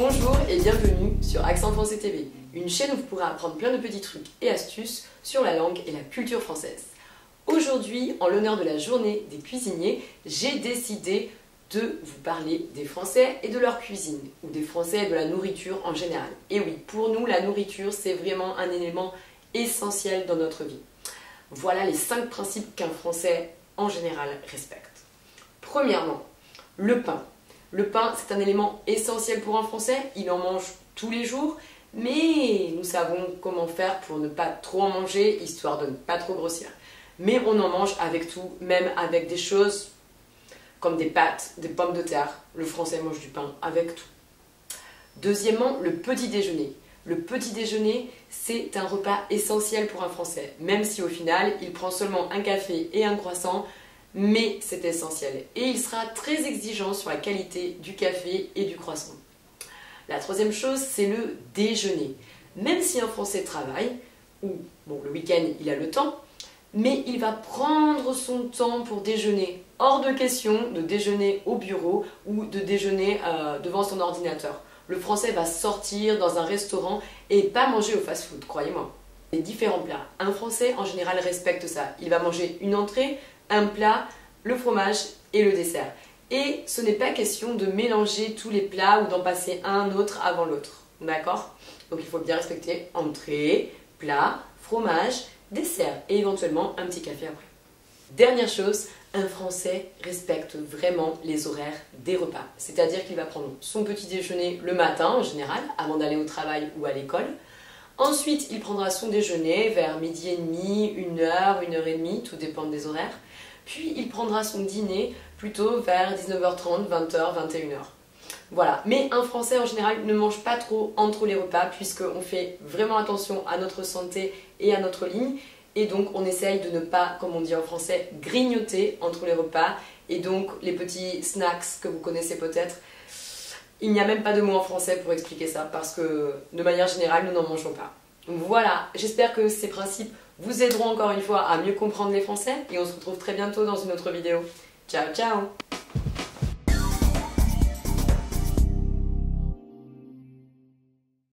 Bonjour et bienvenue sur Accent Français TV, une chaîne où vous pourrez apprendre plein de petits trucs et astuces sur la langue et la culture française. Aujourd'hui, en l'honneur de la journée des cuisiniers, j'ai décidé de vous parler des Français et de leur cuisine, ou des Français et de la nourriture en général. Et oui, pour nous, la nourriture, c'est vraiment un élément essentiel dans notre vie. Voilà les 5 principes qu'un Français, en général, respecte. Premièrement, le pain. Le pain, c'est un élément essentiel pour un Français, il en mange tous les jours, mais nous savons comment faire pour ne pas trop en manger, histoire de ne pas trop grossir. Mais on en mange avec tout, même avec des choses comme des pâtes, des pommes de terre. Le Français mange du pain avec tout. Deuxièmement, le petit déjeuner. Le petit déjeuner, c'est un repas essentiel pour un Français, même si au final, il prend seulement un café et un croissant, mais c'est essentiel. Et il sera très exigeant sur la qualité du café et du croissant. La troisième chose, c'est le déjeuner. Même si un Français travaille, ou bon, le week-end, il a le temps, mais il va prendre son temps pour déjeuner. Hors de question de déjeuner au bureau ou de déjeuner devant son ordinateur. Le Français va sortir dans un restaurant et pas manger au fast-food, croyez-moi. Les différents plats. Un Français, en général, respecte ça. Il va manger une entrée, un plat, le fromage et le dessert. Et ce n'est pas question de mélanger tous les plats ou d'en passer un autre avant l'autre. D'accord? Donc il faut bien respecter entrée, plat, fromage, dessert et éventuellement un petit café après. Dernière chose, un Français respecte vraiment les horaires des repas. C'est-à-dire qu'il va prendre son petit déjeuner le matin en général, avant d'aller au travail ou à l'école. Ensuite, il prendra son déjeuner vers midi et demi, 1h, 1h30, tout dépend des horaires. Puis il prendra son dîner plutôt vers 19h30, 20h, 21h. Voilà, mais un Français en général ne mange pas trop entre les repas puisqu'on fait vraiment attention à notre santé et à notre ligne. Et donc on essaye de ne pas, comme on dit en français, grignoter entre les repas. Et donc les petits snacks que vous connaissez peut-être, il n'y a même pas de mot en français pour expliquer ça parce que de manière générale nous n'en mangeons pas. Voilà, j'espère que ces principes vous aideront encore une fois à mieux comprendre les Français et on se retrouve très bientôt dans une autre vidéo. Ciao ciao!